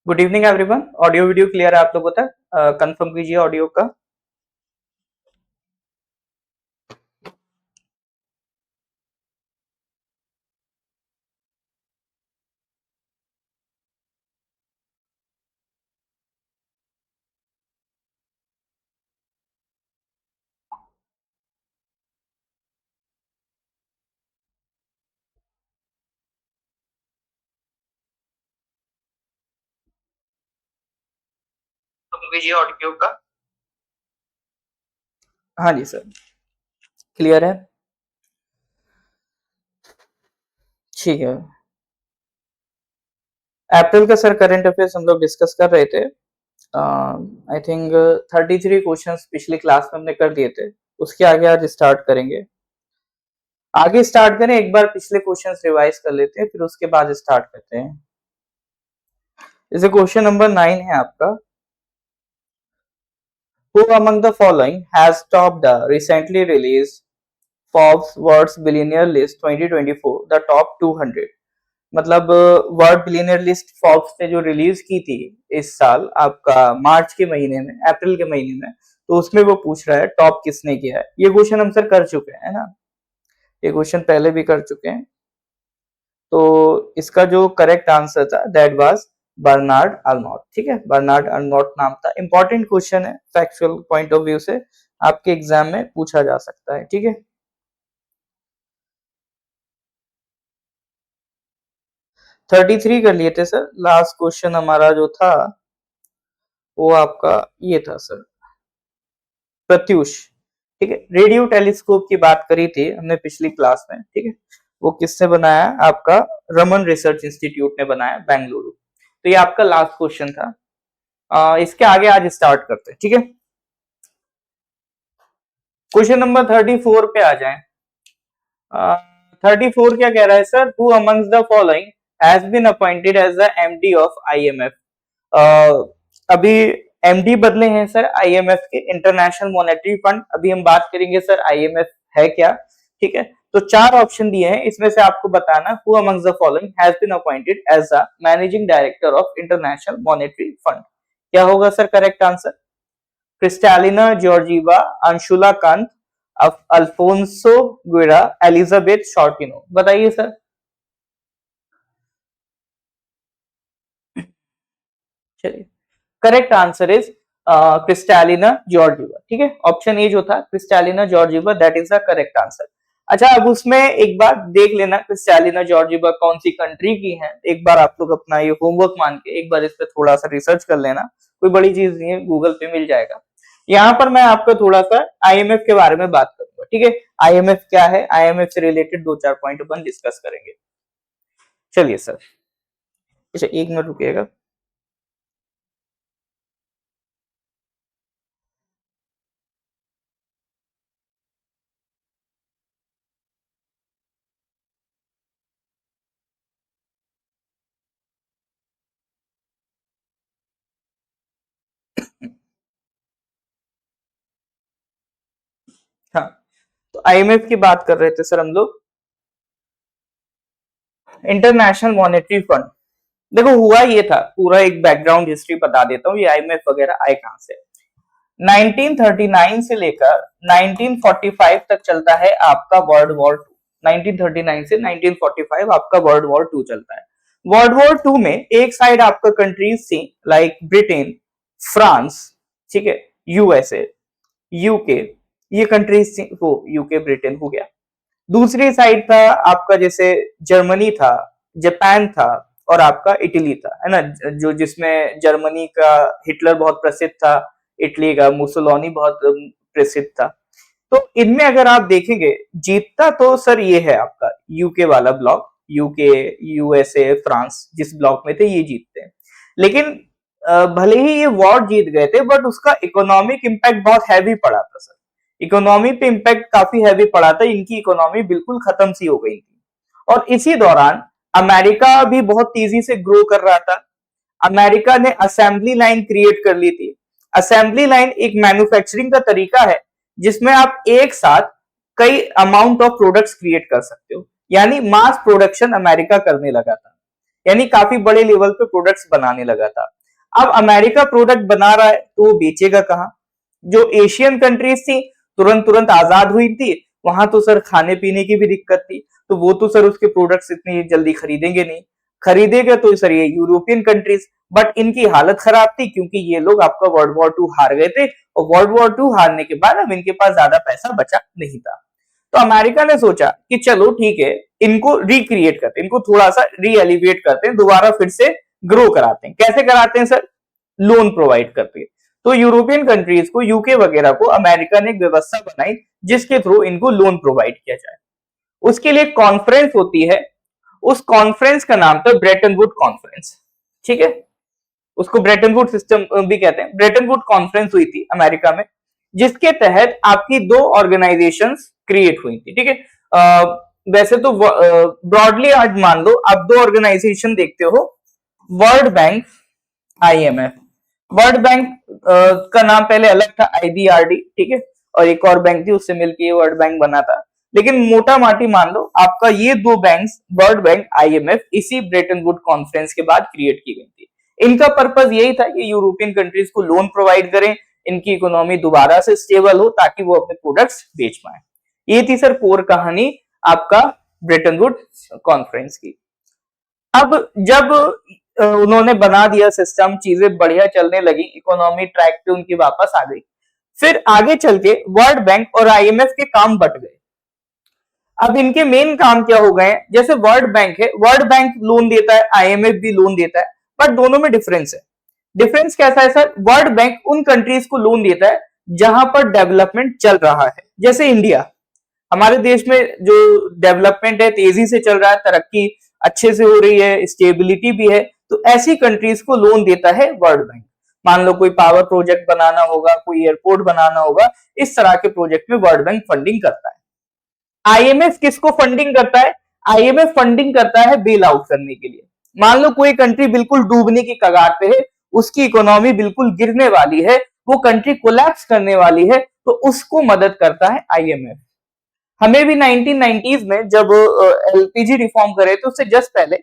Good evening everyone. Audio video clear है आप लोगों तक? कंफर्म कीजिए ऑडियो का। कंफर्म कीजिए ऑडियो का। हाँ जी सर, क्लियर है। ठीक है। अप्रैल का सर करंट अफेयर्स हम लोग डिस्कस कर रहे थे। आई थिंक 33 क्वेश्चंस पिछली क्लास में हमने कर दिए थे। उसके आगे आज स्टार्ट करेंगे। आगे स्टार्ट करें, एक बार पिछले क्वेश्चंस रिवाइज कर लेते हैं, फिर उसके बाद स्टार्ट करते हैं। जैसे क्वेश्चन नंबर 9 है आपका। Who among the following has topped the recently released Forbes World's Billionaire List 2024, the top 200? मतलब वर्ल्ड बिलियनियर लिस्ट फॉर्ब्स ने जो रिलीज की थी इस साल आपका मार्च के महीने में, अप्रैल के महीने में, तो उसमें वो पूछ रहा है टॉप किसने किया है। ये क्वेश्चन हम सर कर चुके हैं ना, ये क्वेश्चन पहले भी कर चुके हैं। तो इसका जो करेक्ट आंसर था दैट वाज बर्नार्ड अर्नोट। ठीक है, बर्नार्ड अर्नोट नाम था। इंपॉर्टेंट क्वेश्चन है, फैक्चुअल पॉइंट ऑफ व्यू से आपके एग्जाम में पूछा जा सकता है। ठीक है, 33 कर लिए थे सर। लास्ट क्वेश्चन हमारा जो था वो आपका ये था सर, प्रत्यूष। ठीक है, रेडियो टेलीस्कोप की बात करी थी हमने पिछली क्लास में। ठीक है, वो किसने बनाया? आपका रमन रिसर्च इंस्टीट्यूट ने बनाया, बेंगलुरु। तो ये आपका लास्ट क्वेश्चन था। इसके आगे आज स्टार्ट करते हैं। ठीक है, क्वेश्चन नंबर 34 पे आ जाए। 34 क्या कह रहा है sir? Who amongst the following has been appointed as the MD of IMF? अभी एमडी बदले हैं सर आईएमएफ के, इंटरनेशनल मॉनेटरी फंड। अभी हम बात करेंगे सर आईएमएफ है क्या। ठीक है, तो चार ऑप्शन दिए हैं, इसमें से आपको बताना who amongst the following has been appointed as the managing director of International monetary Fund. क्या होगा sir correct answer? Kristalina Georgieva, Anshula Kant, Alfonso Guerra, Elizabeth Shortino. बताइए सर। चलिए, correct answer is Kristalina Georgieva. ठीक है, ऑप्शन ए जो था Kristalina Georgieva, that is the correct answer. अच्छा, अब उसमें एक बार देख लेना क्रिस्टालिना जॉर्जीवा कौन सी कंट्री की है। एक बार आप लोग अपना ये होमवर्क मान के एक बार इस पे थोड़ा सा रिसर्च कर लेना, कोई बड़ी चीज नहीं है, गूगल पे मिल जाएगा। यहाँ पर मैं आपको थोड़ा सा आईएमएफ के बारे में बात करूंगा। ठीक है, आईएमएफ क्या है, आईएमएफ से रिलेटेड दो चार पॉइंट अपन डिस्कस करेंगे। चलिए सर, अच्छा एक मिनट रुकिएगा। हाँ, तो आईएमएफ की बात कर रहे थे सर हम लोग, इंटरनेशनल मॉनेटरी फंड। देखो हुआ ये था, पूरा एक बैकग्राउंड हिस्ट्री बता देता हूँ, ये आईएमएफ वगैरह आए कहां से। 1939 से लेकर 1945 तक चलता है आपका वर्ल्ड वॉर टू। 1939 से 1945 आपका वर्ल्ड वॉर टू चलता है। वर्ल्ड वॉर टू में एक साइड आपका कंट्रीज थी लाइक ब्रिटेन, फ्रांस, ठीक है, यूएसए, यूके, ये कंट्रीज थी। वो यूके ब्रिटेन हो गया। दूसरी साइड था आपका जैसे जर्मनी था, जापान था, और आपका इटली था, है ना, जो जिसमें जर्मनी का हिटलर बहुत प्रसिद्ध था, इटली का मुसोलिनी बहुत प्रसिद्ध था। तो इनमें अगर आप देखेंगे, जीतता तो सर ये है आपका यूके वाला ब्लॉक, यूके, यूएसए, फ्रांस जिस ब्लॉक में थे ये जीतते हैं। लेकिन भले ही ये वॉर जीत गए थे, बट उसका इकोनॉमिक इंपैक्ट बहुत हैवी पड़ा था सर। इकोनॉमी पे इंपैक्ट काफी हैवी पड़ा था, इनकी इकोनॉमी बिल्कुल खत्म सी हो गई थी। और इसी दौरान अमेरिका भी बहुत तेजी से ग्रो कर रहा था। अमेरिका ने असेंबली लाइन क्रिएट कर ली थी। असेंबली लाइन एक मैन्युफैक्चरिंग का तरीका है जिसमें आप एक साथ कई अमाउंट ऑफ प्रोडक्ट्स क्रिएट कर सकते हो, यानी मास प्रोडक्शन अमेरिका करने लगा था। यानी काफी बड़े लेवल पे प्रोडक्ट्स बनाने लगा था। अब अमेरिका प्रोडक्ट बना रहा है तो वो बेचेगा कहाँ? जो एशियन कंट्रीज थी तुरंत तुरंत आजाद हुई थी, वहां तो सर खाने पीने की भी दिक्कत थी, तो वो तो सर उसके प्रोडक्ट्स इतनी जल्दी खरीदेंगे नहीं। खरीदेगा तो सर ये यूरोपियन कंट्रीज, बट इनकी हालत खराब थी क्योंकि ये लोग आपका वर्ल्ड वॉर टू हार गए थे, और वर्ल्ड वॉर टू हारने के बाद अब इनके पास ज्यादा पैसा बचा नहीं था। तो अमेरिका ने सोचा कि चलो ठीक है, इनको रिक्रिएट करते हैं, इनको थोड़ा सा रीएलिवेट करते हैं, दोबारा फिर से ग्रो कराते हैं। कैसे कराते हैं सर? लोन प्रोवाइड करते हैं। तो यूरोपियन कंट्रीज को, यूके वगैरह को अमेरिका ने एक व्यवस्था बनाई जिसके थ्रू इनको लोन प्रोवाइड किया जाए। उसके लिए कॉन्फ्रेंस होती है, उस कॉन्फ्रेंस का नाम था ब्रेटन वुड कॉन्फ्रेंस। ठीक है, उसको ब्रेटन वुड सिस्टम भी कहते हैं। ब्रेटन वुड कॉन्फ्रेंस हुई थी अमेरिका में, जिसके तहत आपकी दो ऑर्गेनाइजेशंस क्रिएट हुई थी। ठीक है, वैसे तो ब्रॉडली आज मान लो आप दो ऑर्गेनाइजेशन देखते हो, world bank, IMF. World bank का नाम पहले अलग था, आईबीआरडी, ठीक है, और एक और बैंक थी उससे मिलकर ये वर्ल्ड बैंक बना था। लेकिन मोटा माटी मान लो आपका ये दो बैंक्स, वर्ल्ड बैंक, आईएमएफ, इसी ब्रेटन वुड कॉन्फ्रेंस के बाद क्रिएट की गई थी। इनका पर्पस यही था कि यूरोपियन कंट्रीज को लोन प्रोवाइड करें, इनकी इकोनॉमी दोबारा से स्टेबल हो ताकि वो अपने प्रोडक्ट्स बेच पाए। ये थी सर कोर कहानी आपका ब्रेटन वुड कॉन्फ्रेंस की। अब जब उन्होंने बना दिया सिस्टम, चीजें बढ़िया चलने लगी, इकोनॉमी ट्रैक पे उनकी वापस आ गई, फिर आगे चल के वर्ल्ड बैंक और आईएमएफ के काम बट गए। अब इनके मेन काम क्या हो गए? जैसे वर्ल्ड बैंक है, वर्ल्ड बैंक लोन देता है, आईएमएफ भी लोन देता है, बट दोनों में डिफरेंस है। डिफरेंस कैसा है सर? वर्ल्ड बैंक उन कंट्रीज को लोन देता है जहां पर डेवलपमेंट चल रहा है। जैसे इंडिया, हमारे देश में जो डेवलपमेंट है, तेजी से चल रहा है, तरक्की अच्छे से हो रही है, स्टेबिलिटी भी है, तो ऐसी कंट्रीज को लोन देता है वर्ल्ड बैंक। मान लो कोई पावर प्रोजेक्ट बनाना होगा, कोई एयरपोर्ट बनाना होगा, इस तरह के प्रोजेक्ट में वर्ल्ड बैंक फंडिंग करता है। आईएमएफ किसको फंडिंग करता है? आईएमएफ फंडिंग करता है बेल आउट करने के लिए। मान लो कोई कंट्री बिल्कुल डूबने की कगार पे है, उसकी इकोनॉमी बिल्कुल गिरने वाली है, वो कंट्री कोलैप्स करने वाली है, तो उसको मदद करता है आईएमएफ। हमें भी 1990s में जब एलपीजी रिफॉर्म करे तो उससे जस्ट पहले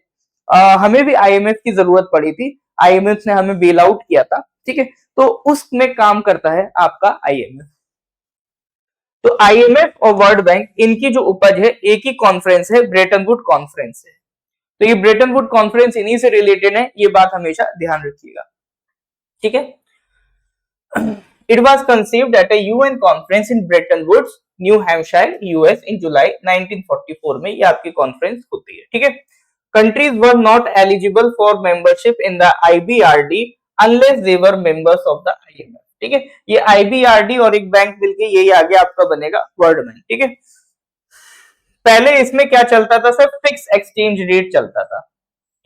हमें भी आईएमएफ की जरूरत पड़ी थी। आईएमएफ ने हमें बेल आउट किया था, ठीक है, तो उसमें काम करता है आपका आईएमएफ। तो आईएमएफ और वर्ल्ड बैंक, इनकी जो उपज है एक ही कॉन्फ्रेंस है, ब्रेटन वुड कॉन्फ्रेंस है। तो ये ब्रेटन वुड कॉन्फ्रेंस इन्हीं से रिलेटेड है, ये बात हमेशा ध्यान रखिएगा। ठीक है, it was conceived at a UN conference in Bretton Woods, New Hampshire, US in July 1944 में ये आपकी कॉन्फ्रेंस होती है। ठीक है, countries were not eligible for membership in the IBRD unless they were members of the IMF. ठीक है, ये आईबीआरडी और एक बैंक मिलके यही आगे आपका बनेगा वर्ल्ड बैंक। ठीक है, पहले इसमें क्या चलता था सर? फिक्स एक्सचेंज रेट चलता था।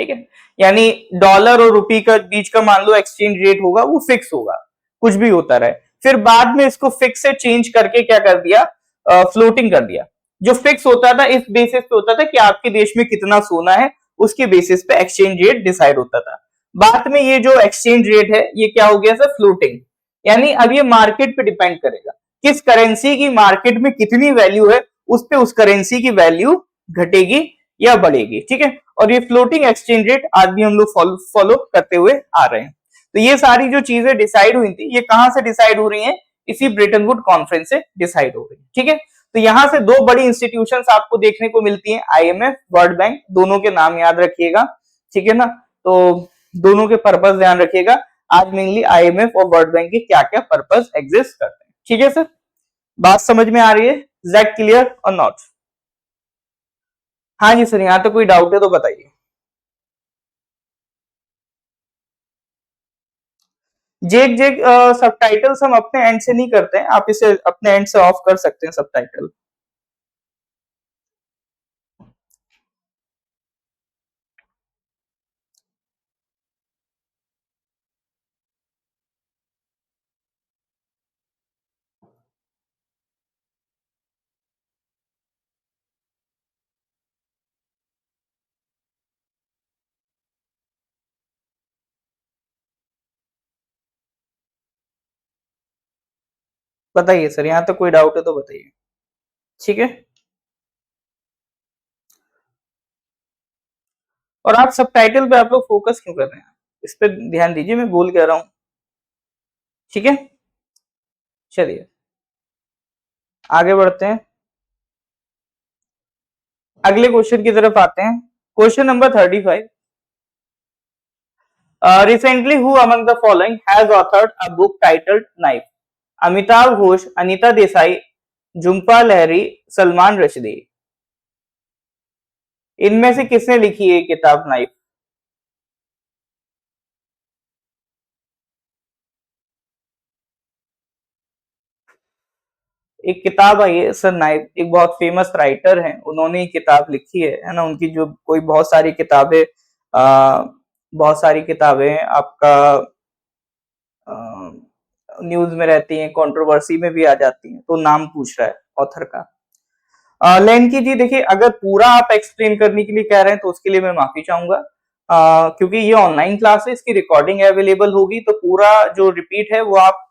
ठीक है, यानी डॉलर और रुपी का बीच का मान लो एक्सचेंज रेट होगा, वो फिक्स होगा, कुछ भी होता रहे। फिर बाद में इसको फिक्स से चेंज करके क्या कर दिया? फ्लोटिंग कर दिया। जो फिक्स होता था इस बेसिस पे होता था कि आपके देश में कितना सोना है, उसके बेसिस पे एक्सचेंज रेट डिसाइड होता था। बाद में ये जो एक्सचेंज रेट है ये क्या हो गया सर? फ्लोटिंग। यानी अब ये मार्केट पे डिपेंड करेगा, किस करेंसी की मार्केट में कितनी वैल्यू है, उस पे उस करेंसी की वैल्यू घटेगी या बढ़ेगी। ठीक है, और ये फ्लोटिंग एक्सचेंज रेट आज भी हम लोग फॉलो करते हुए आ रहे हैं। तो ये सारी जो चीजें डिसाइड हुई थी, ये कहां से डिसाइड हो रही हैं? इसी ब्रेटन वुड कॉन्फ्रेंस से डिसाइड हो रही है। ठीक है, तो यहां से दो बड़ी इंस्टीट्यूशंस आपको देखने को मिलती हैं, आईएमएफ, वर्ल्ड बैंक, दोनों के नाम याद रखिएगा। ठीक है ना, तो दोनों के पर्पस ध्यान रखिएगा। आज मेनली आईएमएफ और वर्ल्ड बैंक के क्या क्या पर्पस एग्जिस्ट करते हैं। ठीक है सर, बात समझ में आ रही है? इज दैट क्लियर और नॉट? हाँ जी सर, यहाँ तो कोई डाउट है तो बताइए। जेक जेक सबटाइटल्स हम अपने एंड से नहीं करते हैं, आप इसे अपने एंड से ऑफ कर सकते हैं सबटाइटल। बताइए सर, यहाँ तो कोई डाउट है तो बताइए। ठीक है, और आप सबटाइटल पे आप लोग फोकस क्यों कर रहे हैं? इस पे ध्यान दीजिए, मैं बोल कह रहा हूं। ठीक है, चलिए आगे बढ़ते हैं, अगले क्वेश्चन की तरफ आते हैं। Question number 35। Recently, who among the following has authored a book titled Knife? Amitav Ghosh, Anita Desai, Jhumpa Lahiri, Salman Rushdie. इनमें से किसने लिखी है किताब नाइफ? एक किताब आई है सर नाइफ, एक बहुत फेमस राइटर हैं, उन्होंने ये किताब लिखी है ना। उनकी जो कोई बहुत सारी किताबें, बहुत सारी किताबें आपका न्यूज में रहती हैं, कंट्रोवर्सी में भी आ जाती हैं, तो नाम पूछ रहा है ऑथर का। लेंकी जी देखिए, अगर पूरा आप एक्सप्लेन करने के लिए कह रहे हैं तो उसके लिए मैं माफी चाहूंगा, क्योंकि ये ऑनलाइन क्लास है, इसकी रिकॉर्डिंग अवेलेबल होगी, तो पूरा जो रिपीट है वो आप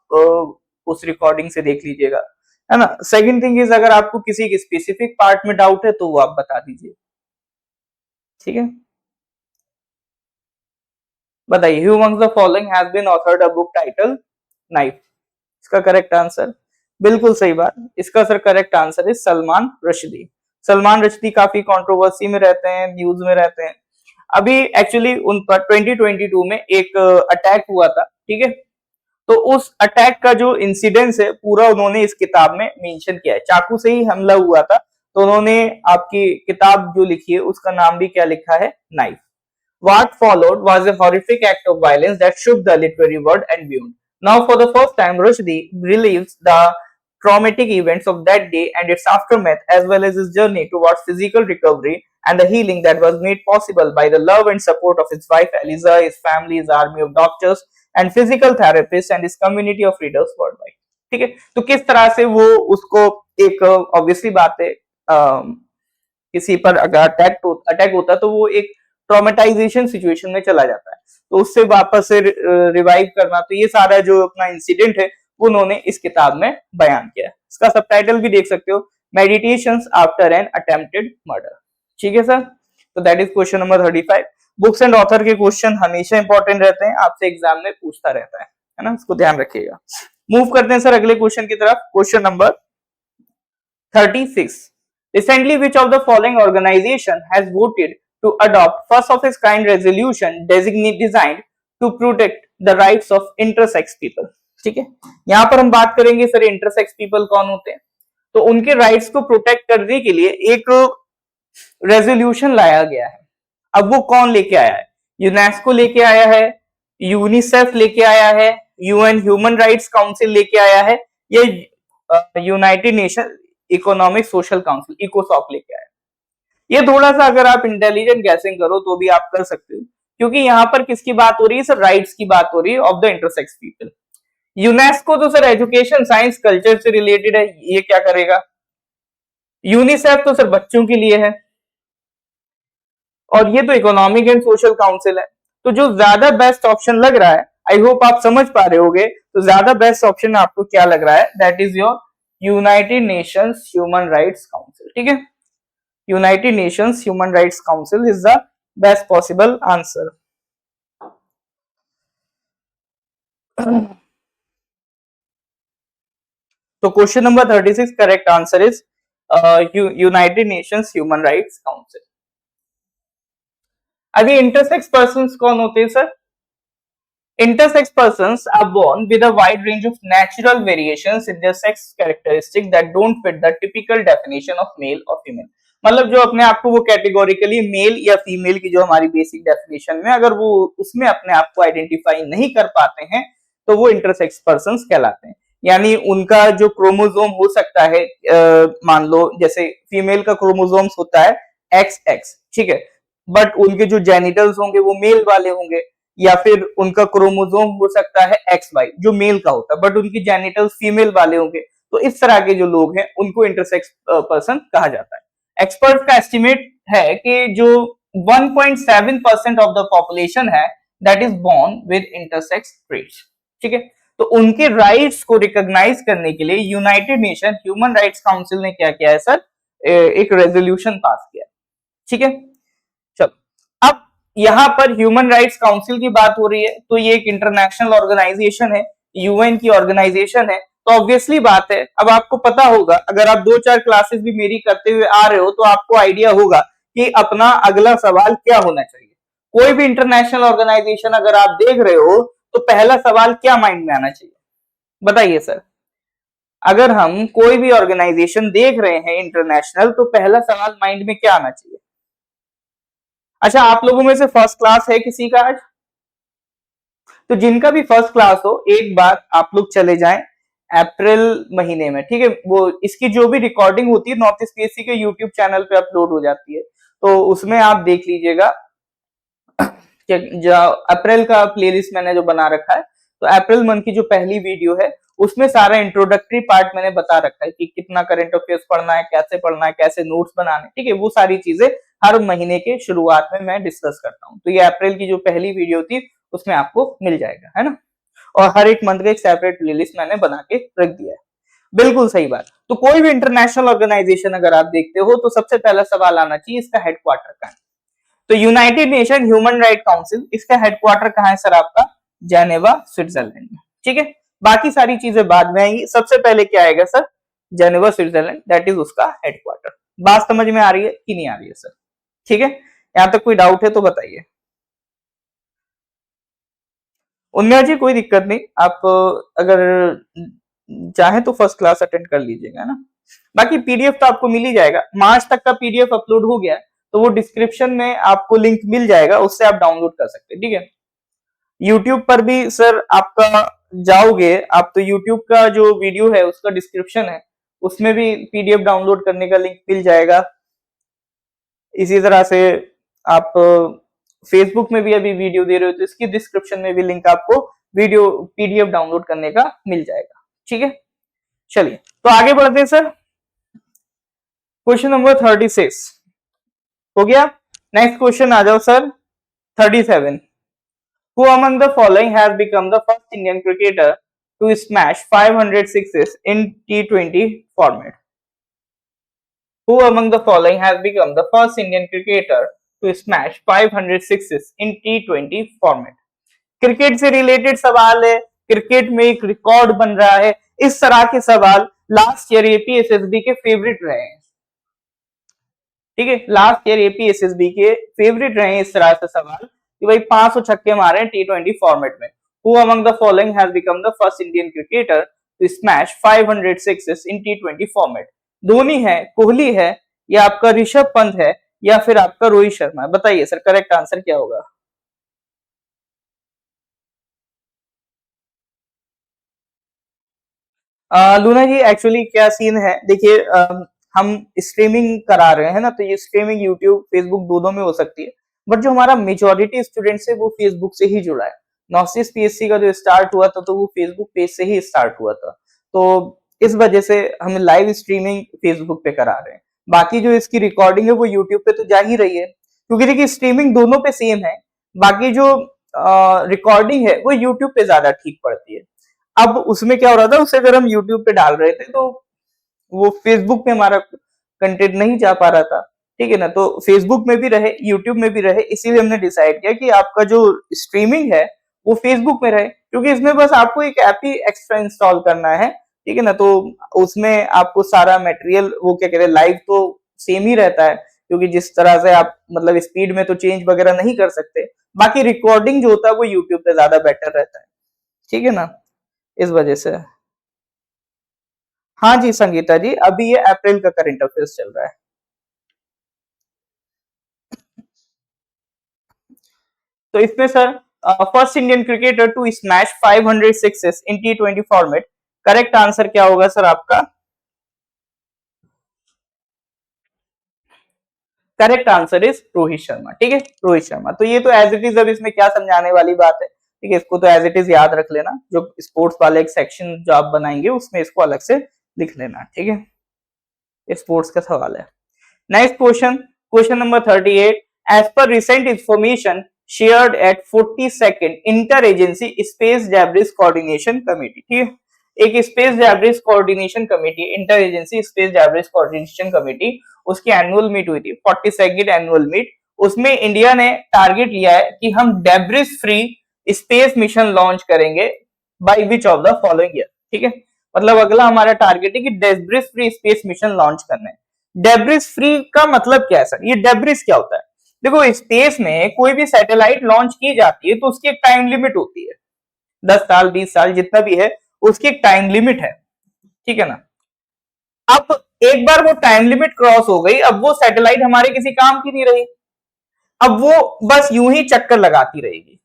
उस रिकॉर्डिंग से देख लीजिएगा, है ना। सेकंड थिंग इज, अगर आपको किसी स्पेसिफिक पार्ट में डाउट है तो वो आप बता दीजिए, ठीक है। बताइए, who among the following has been authored a book title knife? इसका करेक्ट आंसर, बिल्कुल सही बात, इसका सर करेक्ट आंसर है सलमान रश्दी। सलमान रश्दी काफी कंट्रोवर्सी में रहते हैं, न्यूज में रहते हैं। अभी एक्चुअली उन पर 2022 में एक अटैक हुआ था, ठीक है। तो उस अटैक का जो इंसिडेंस है पूरा उन्होंने इस किताब में मेंशन किया है। चाकू से ही हमला हुआ था, तो उन्होंने आपकी किताब जो लिखी है उसका नाम भी क्या लिखा है? Knife. What followed was a horrific act of violence that shook the literary world and beyond. Now, for the first time, Rushdie relieves the traumatic events of that day and its aftermath, as well as his journey towards physical recovery and the healing that was made possible by the love and support of his wife Eliza, his family, his army of doctors and physical therapists, and his community of readers worldwide. ठीक है, तो किस तरह से वो उसको, एक obviously बात है, किसी पर अगर अटैक होता है तो वो एक ट्रॉमेटाइजेशन सिचुएशन में चला जाता है, तो उससे वापस से रिवाइव करना, तो ये सारा जो अपना इंसिडेंट है वो उन्होंने इस किताब में बयान किया है। इसका सबटाइटल भी देख सकते हो, meditations after an attempted murder. ठीक है सर, तो that is question number 35। Books and author के क्वेश्चन हमेशा इंपॉर्टेंट रहते हैं, आपसे एग्जाम में पूछता रहता है ना, इसको ध्यान रखिएगा। मूव करते हैं सर अगले क्वेश्चन की तरफ। Question number 36। Recently, which of the following organization has voted to adopt first of its kind resolution designed to protect the rights of intersex people? ठीक है, यहां पर हम बात करेंगे सर इंटरसेक्स पीपल कौन होते हैं, तो उनके राइट्स को प्रोटेक्ट करने के लिए एक रेजोल्यूशन लाया गया है। अब वो कौन लेके आया है? यूनेस्को लेके आया है, यूनिसेफ लेके आया है, यूएन ह्यूमन राइट्स काउंसिल लेके आया है, या United Nation Economic Social Council इकोसॉक लेके आया। ये थोड़ा सा अगर आप इंटेलिजेंट गैसिंग करो तो भी आप कर सकते हो, क्योंकि यहाँ पर किसकी बात हो रही है सर? राइट्स की बात हो रही है of the intersex people. UNESCO तो सर एजुकेशन साइंस कल्चर से रिलेटेड है, ये क्या करेगा? यूनिसेफ तो सर बच्चों के लिए है, और ये तो इकोनॉमिक एंड सोशल काउंसिल है। तो जो ज्यादा बेस्ट ऑप्शन लग रहा है, आई होप आप समझ पा रहे होगे, तो ज्यादा बेस्ट ऑप्शन आपको क्या लग रहा है? That is your United Nations Human Rights Council. ठीक है, United Nations Human Rights Council is the best possible answer. तो question number 36 correct answer is United Nations Human Rights Council. अभी इंटरसेक्स पर्सन्स कौन होते हैं सर? Intersex persons are born with a wide range of natural variations in their sex characteristics that don't fit the typical definition of male or female. मतलब जो अपने आप को वो कैटेगोरिकली मेल या फीमेल की जो हमारी बेसिक डेफिनेशन में अगर वो उसमें अपने आप को आइडेंटिफाई नहीं कर पाते हैं तो वो इंटरसेक्स पर्सन्स कहलाते हैं। यानी उनका जो क्रोमोसोम हो सकता है, मान लो जैसे फीमेल का क्रोमोसोम्स होता है XX, ठीक है, बट उनके जो जेनिटल्स होंगे वो मेल वाले होंगे, या फिर उनका क्रोमोसोम हो सकता है XY जो मेल का होता है बट उनकी जेनिटल्स फीमेल वाले होंगे। तो इस तरह के जो लोग हैं उनको इंटरसेक्स पर्सन कहा जाता है। एक्सपर्ट का एस्टिमेट है कि जो 1.7% ऑफ द पॉपुलेशन है that is born with intersex traits. ठीक है, तो उनके राइट्स को रिकॉग्नाइज करने के लिए United nation human Rights council ने क्या किया है सर? एक रेजोल्यूशन पास किया। ठीक है, चलो अब यहाँ पर ह्यूमन राइट्स काउंसिल की बात हो रही है, तो ये एक इंटरनेशनल ऑर्गेनाइजेशन है, यूएन की ऑर्गेनाइजेशन है, तो ऑब्वियसली बात है, अब आपको पता होगा, अगर आप 2-4 क्लासेस भी मेरी करते हुए आ रहे हो तो आपको आइडिया होगा कि अपना अगला सवाल क्या होना चाहिए। कोई भी इंटरनेशनल ऑर्गेनाइजेशन अगर आप देख रहे हो तो पहला सवाल क्या माइंड में आना चाहिए, बताइए सर। अगर हम कोई भी ऑर्गेनाइजेशन देख रहे हैं इंटरनेशनल, तो पहला सवाल माइंड में क्या आना चाहिए? अच्छा, आप लोगों में से फर्स्ट क्लास है किसी का आज? तो जिनका भी फर्स्ट क्लास हो, एक बार आप लोग चले जाएं अप्रैल महीने में, ठीक है, वो इसकी जो भी रिकॉर्डिंग होती है नॉर्थ ईस्ट पीएससी के यूट्यूब चैनल पे अपलोड हो जाती है, तो उसमें आप देख लीजिएगा। जो अप्रैल का प्लेलिस्ट मैंने जो बना रखा है, तो अप्रैल मंथ की जो पहली वीडियो है उसमें सारा इंट्रोडक्टरी पार्ट मैंने बता रखा है कि कितना करंट अफेयर्स पढ़ना है, कैसे नोट्स बनाने, ठीक है, वो सारी चीजें हर महीने के शुरुआत में मैं डिस्कस करता हूँ। तो ये अप्रैल की जो पहली वीडियो थी उसमें आपको मिल जाएगा, है ना। और हर एक मंथ का एक सेपरेट प्लेलिस्ट मैंने बना के रख दिया है। बिल्कुल सही बात। तो कोई भी इंटरनेशनल ऑर्गेनाइजेशन अगर आप देखते हो तो सबसे पहला सवाल आना चाहिए इसका हेडक्वार्टर कहाँ है। तो United nation human right council, इसका हेडक्वार्टर कहाँ है सर आपका? जेनेवा, स्विट्जरलैंड में, ठीक है। बाकी सारी चीजें बाद में आएंगी, सबसे पहले क्या आएगा sir? Geneva, Switzerland, that is उसका हेडक्वार्टर। बात समझ में आ रही है कि नहीं आ रही है सर? ठीक है, यहां तक कोई डाउट है तो बताइए। उन्में जी कोई दिक्कत नहीं, आप अगर चाहे तो फर्स्ट क्लास अटेंड कर लीजिएगा ना। बाकी पीडीएफ तो आपको मिल ही जाएगा, मार्च तक का पीडीएफ अपलोड हो गया है, तो वो डिस्क्रिप्शन में आपको लिंक मिल जाएगा, उससे आप डाउनलोड कर सकते हैं, ठीक है। यूट्यूब पर भी सर आपका जाओगे आप तो यूट्यूब का जो वीडियो है उसका डिस्क्रिप्शन है, उसमें भी पीडीएफ डाउनलोड करने का लिंक मिल जाएगा। इसी तरह से आप फेसबुक में भी अभी वीडियो दे रहे हो तो इसकी डिस्क्रिप्शन में भी लिंक आपको वीडियो पीडीएफ डाउनलोड करने का मिल जाएगा, ठीक है। चलिए तो आगे बढ़ते हैं सर। क्वेश्चन नंबर 36 हो गया। नेक्स्ट क्वेश्चन आ जाओ sir 37। Who among the following has become the first Indian cricketer to smash 500 sixes in T20 format? Who among the following has become the first Indian cricketer to smash 500 sixes in T20 format? Cricket से related सवाल है, cricket में एक record बन रहा है, इस तरह के सवाल लास्ट ईयर एपीएसएसबी के फेवरेट रहे हैं, ठीक है। लास्ट ईयर एपीएसएसबी के फेवरेट रहे हैं इस तरह से सवाल कि भाई 500 छक्के मारे हैं T20 फॉर्मेट में। Who among the following has become the first Indian cricketer to smash 500 sixes in T20 format? Dhoni है, कोहली है, या आपका ऋषभ पंत है, या फिर आपका रोहित शर्मा है? बताइए सर करेक्ट आंसर क्या होगा? लूना जी एक्चुअली क्या सीन है, देखिए हम स्ट्रीमिंग करा रहे हैं ना, तो ये स्ट्रीमिंग यूट्यूब फेसबुक दोनों में हो सकती है, बट जो हमारा मेजोरिटी स्टूडेंट्स है वो फेसबुक से ही जुड़ा है। नॉसिस पीएससी का जो स्टार्ट हुआ था तो वो फेसबुक पेज से ही स्टार्ट हुआ था, तो इस वजह से हम लाइव स्ट्रीमिंग फेसबुक पे करा रहे हैं। बाकी जो इसकी रिकॉर्डिंग है वो यूट्यूब पे तो जा ही रही है, क्योंकि देखिए स्ट्रीमिंग दोनों पे सेम है, बाकी जो रिकॉर्डिंग है वो यूट्यूब पे ज्यादा ठीक पड़ती है। अब उसमें क्या हो रहा था, उसे अगर हम यूट्यूब पे डाल रहे थे तो वो फेसबुक पे हमारा कंटेंट नहीं जा पा रहा था, ठीक है ना। तो फेसबुक में भी रहे, यूट्यूब में भी रहे, इसीलिए हमने डिसाइड किया कि आपका जो स्ट्रीमिंग है वो फेसबुक में रहे, क्योंकि इसमें बस आपको एक ऐप ही एक्स्ट्रा इंस्टॉल करना है, ठीक है ना। तो उसमें आपको सारा मटेरियल वो क्या कहते हैं लाइव तो सेम ही रहता है, क्योंकि जिस तरह से आप मतलब स्पीड में तो चेंज वगैरह नहीं कर सकते, बाकी रिकॉर्डिंग जो होता है वो यूट्यूब पे ज्यादा बेटर रहता है, ठीक है ना, इस वजह से। हाँ जी संगीता जी, अभी ये अप्रैल का करंट अफेयर्स चल रहा है। तो इसमें sir first Indian cricketer to smash 500 sixes in T20 format, correct answer क्या होगा सर आपका? Correct answer is Rohit Sharma, ठीक है, रोहित शर्मा। तो ये तो एज इट इज, अब इसमें क्या समझाने वाली बात है, ठीक है, इसको तो एज इट इज याद रख लेना, जो स्पोर्ट्स वाले एक सेक्शन जो आप बनाएंगे उसमें इसको अलग से लिख लेना, ठीक है, स्पोर्ट्स का सवाल है। Next question, question number 38. As per recent information shared at 42nd Inter-Agency Space Debris Coordination Committee, ठीक है, एक space debris coordination committee, inter agency space debris coordination committee, उसकी एनुअल मीट हुई थी, 42nd एनुअल मीट, उसमें India ने target लिया है कि हम debris free space mission launch करेंगे by which of the following year. ठीक है, मतलब अगला हमारा टारगेट है कि debris free space mission launch करना है। डेब्रिस फ्री का मतलब क्या है सर? ये डेब्रिस क्या होता है? देखो, स्पेस में कोई भी सैटेलाइट लॉन्च की जाती है तो उसकी एक टाइम लिमिट होती है, 10 साल 20 साल जितना भी है, उसकी एक टाइम लिमिट है। ठीक है ना? अब एक बार वो टाइम लिमिट क्रॉस हो गई, अब वो सैटेलाइट हमारे किसी काम की नहीं रही, अब वो बस यूं ही चक्कर लगाती रहेगी।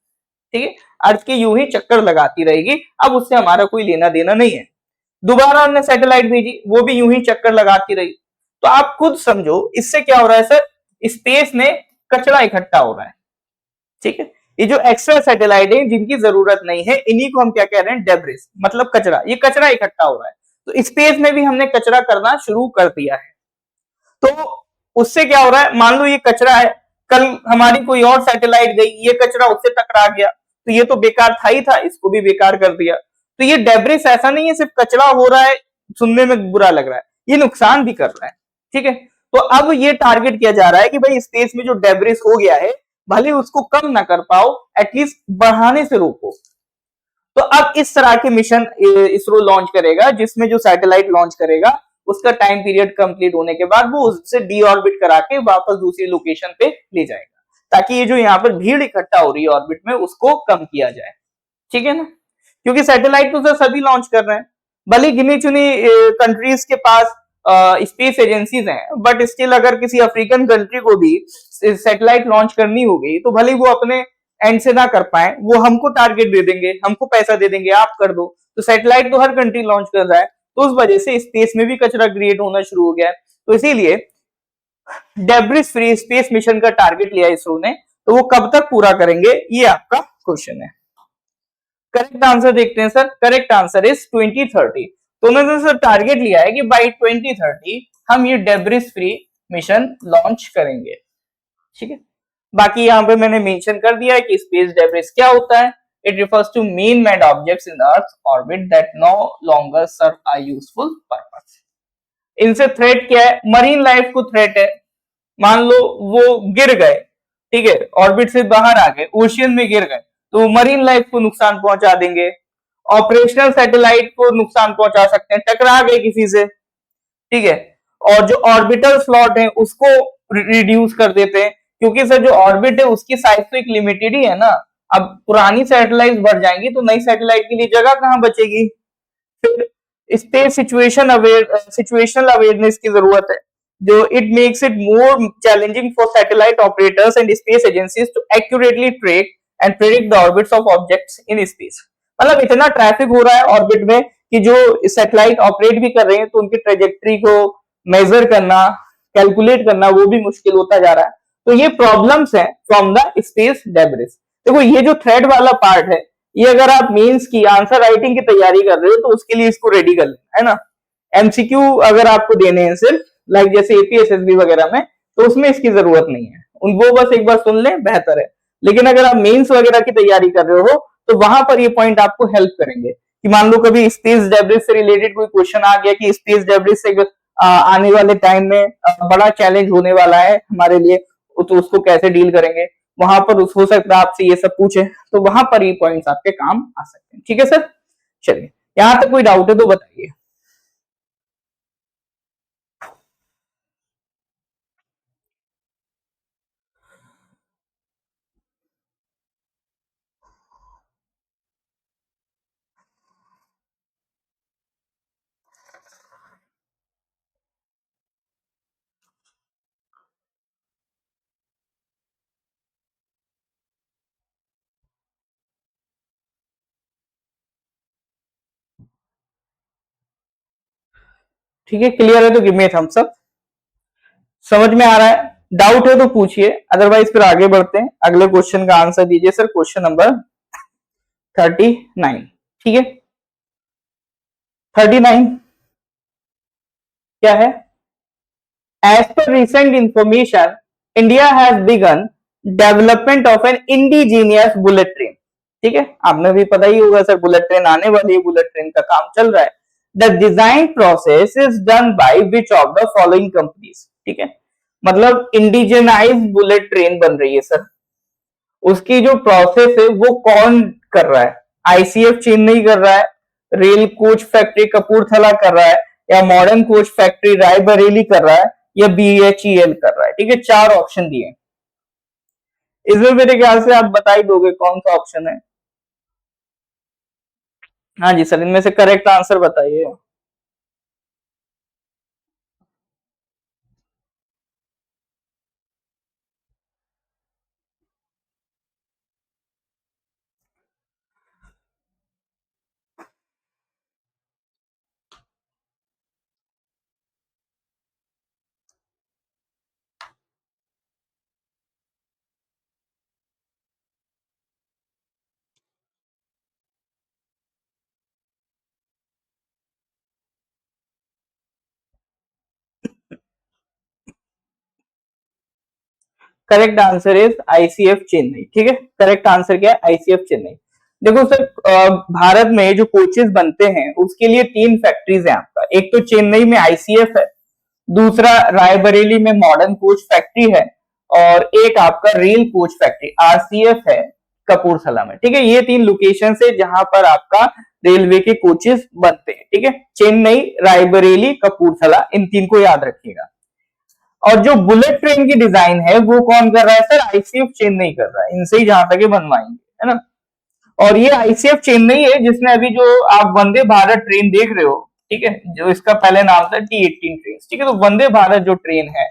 ठीक है, अर्थ के यूं ही चक्कर लगाती रहेगी, अब उससे हमारा कोई लेना देना नहीं है। दोबारा हमने सैटेलाइट भेजी, वो भी यूं ही चक्कर लगाती रही। तो आप खुद समझो इससे क्या हो रहा है सर? स्पेस में कचरा इकट्ठा हो रहा है। ठीक है, ये जो एक्स्ट्रा सैटेलाइट है जिनकी जरूरत नहीं है, इन्हीं को हम क्या कह रहे हैं? डेब्रिस, मतलब कचरा। ये कचरा इकट्ठा हो रहा है, तो स्पेस में भी हमने कचरा करना शुरू कर दिया है। तो उससे क्या हो रहा है? मान लो ये कचरा है, कल हमारी कोई और सैटेलाइट गई, ये कचरा उससे टकरा गया, तो ये तो बेकार था ही था, इसको भी बेकार कर दिया। तो ये डेब्रिस ऐसा नहीं है सिर्फ कचरा हो रहा है, सुनने में बुरा लग रहा है, ये नुकसान भी कर रहा है। ठीक है, तो अब ये टारगेट किया जा रहा है कि भाई स्पेस में जो डेब्रिस हो गया है, भले उसको कम ना कर पाओ, एटलीस्ट बढ़ाने से रोको। तो अब इस तरह के मिशन इसरो लॉन्च करेगा, जिसमें जो सैटेलाइट लॉन्च करेगा उसका टाइम पीरियड कंप्लीट होने के बाद वो उससे डी ऑर्बिट करा के वापस दूसरी लोकेशन पे ले जाएगा, ताकि ये जो यहाँ पर भीड़ इकट्ठा हो रही है ऑर्बिट में, उसको कम किया जाए। ठीक है ना? क्योंकि सैटेलाइट तो सर सभी लॉन्च कर रहे हैं, भले गिनी चुनी कंट्रीज के पास स्पेस एजेंसीज हैं, बट स्टिल अगर किसी अफ्रीकन कंट्री को भी सैटेलाइट लॉन्च करनी होगी तो भले वो अपने एंड से ना कर पाए, वो हमको टारगेट दे देंगे, हमको पैसा दे देंगे, आप कर दो। तो सैटेलाइट तो हर कंट्री लॉन्च कर रहा है, तो उस वजह से स्पेस में भी कचरा क्रिएट होना शुरू हो गया है। तो इसीलिए डेब्रिस फ्री स्पेस मिशन का टारगेट लिया इसरो ने, तो वो कब तक पूरा करेंगे, ये आपका क्वेश्चन है। करेक्ट आंसर देखते हैं सर। Correct answer is 2030। तो उन्होंने सर टारगेट लिया है कि बाई 2030 हम ये डेब्रिस फ्री मिशन लॉन्च करेंगे। ठीक है, बाकी यहाँ पे मैंने मेंशन कर दिया है कि स्पेस डेब्रिस क्या होता है। It refers to man made objects in earth orbit that no longer serve a useful purpose. इनसे थ्रेट क्या है? मरीन लाइफ को थ्रेट है। मान लो वो गिर गए, ठीक है, ऑर्बिट से बाहर आ गए, ओशियन में गिर गए, तो मरीन लाइफ को नुकसान पहुंचा देंगे। ऑपरेशनल सैटेलाइट को नुकसान पहुंचा सकते हैं, टकरा गए किसी से। ठीक है, और जो ऑर्बिटल स्लॉट है उसको रिड्यूस कर देते हैं, क्योंकि सर जो ऑर्बिट है उसकी साइज तो एक लिमिटेड ही है ना। अब पुरानी सैटेलाइट बढ़ जाएंगी तो नई सैटेलाइट के लिए जगह कहां बचेगी? फिर स्पेस सिचुएशनल अवेयरनेस की जरूरत है, जो it makes it more challenging for satellite operators and space agencies to accurately track and predict the orbits of objects in space. मतलब इतना ट्रैफिक हो रहा है ऑर्बिट में कि जो सैटेलाइट ऑपरेट भी कर रहे हैं तो उनकी ट्रेजेक्ट्री को मेजर करना, कैलकुलेट करना, वो भी मुश्किल होता जा रहा है। तो ये प्रॉब्लम्स हैं फ्रॉम द स्पेस डेब्रिस। देखो, ये जो थ्रेड वाला पार्ट है, ये अगर आप मेंस की आंसर राइटिंग की तैयारी कर रहे हो तो उसके लिए इसको रेडी कर लेना है ना। एमसीक्यू अगर आपको देने हैं सिर्फ, लाइक जैसे एपीएसएसबी वगैरह में, तो उसमें इसकी जरूरत नहीं है, उनको बस एक बार सुन ले, बेहतर है। लेकिन अगर आप मेंस वगैरह की तैयारी कर रहे हो तो वहां पर ये पॉइंट आपको हेल्प करेंगे कि मान लो कभी स्पेस डेब्रिस से रिलेटेड कोई क्वेश्चन आ गया कि स्पेस डेब्रिस से आने वाले टाइम में बड़ा चैलेंज होने वाला है हमारे लिए, तो उसको कैसे डील करेंगे, वहां पर हो सकता है आपसे ये सब पूछे, तो वहां पर ये पॉइंट्स आपके काम आ सकते हैं। ठीक है सर, चलिए, यहां तक कोई डाउट है तो बताइए। ठीक है, क्लियर है तो गिव मी ए थम्स अप। समझ में आ रहा है? डाउट है तो पूछिए, अदरवाइज फिर आगे बढ़ते हैं। अगले क्वेश्चन का आंसर दीजिए सर, क्वेश्चन नंबर 39। ठीक है, 39 क्या है? As per recent information, India has begun development of an indigenous bullet train। ठीक है, आपने भी पता ही होगा सर, बुलेट ट्रेन आने वाली है, बुलेट ट्रेन का काम चल रहा है। The design process is done by which of the following companies. ठीक है, मतलब इंडिजिनाइज बुलेट ट्रेन बन रही है सर। उसकी जो प्रोसेस है वो कौन कर रहा है? आईसीएफ चेन्नई कर रहा है, रेल कोच फैक्ट्री कपूरथला कर रहा है, या मॉडर्न कोच फैक्ट्री रायबरेली कर रहा है, या बीएचईएल कर रहा है। ठीक है, चार ऑप्शन दिए। इसमें मेरे ख्याल से आप बता ही दोगे कौन सा ऑप्शन है। हाँ जी सर, इनमें से करेक्ट आंसर बताइए। Correct answer is ICF Chennai. ठीक है, करेक्ट आंसर क्या है? आईसीएफ चेन्नई। देखो सर, भारत में जो कोचेस बनते हैं उसके लिए तीन फैक्ट्रीज हैं आपका। एक तो चेन्नई में आईसीएफ है, दूसरा रायबरेली में मॉडर्न कोच फैक्ट्री है, और एक आपका रेल कोच फैक्ट्री आरसीएफ है कपूरथला में। ठीक है, ये तीन लोकेशन है जहां पर आपका रेलवे के कोचेस बनते हैं। ठीक है, चेन्नई, रायबरेली, कपूरथला, इन तीन को याद रखिएगा। और जो बुलेट ट्रेन की डिजाइन है वो कौन कर रहा है सर? आईसीएफ चेन्नई कर रहा है। इनसे ही जहां तक ये बनवाएंगे, है ना। और ये आईसीएफ चेन्नई है जिसने अभी जो आप वंदे भारत ट्रेन देख रहे हो, ठीक है, जो इसका पहले नाम था T18 ट्रेन। ठीक है, तो वंदे भारत जो ट्रेन है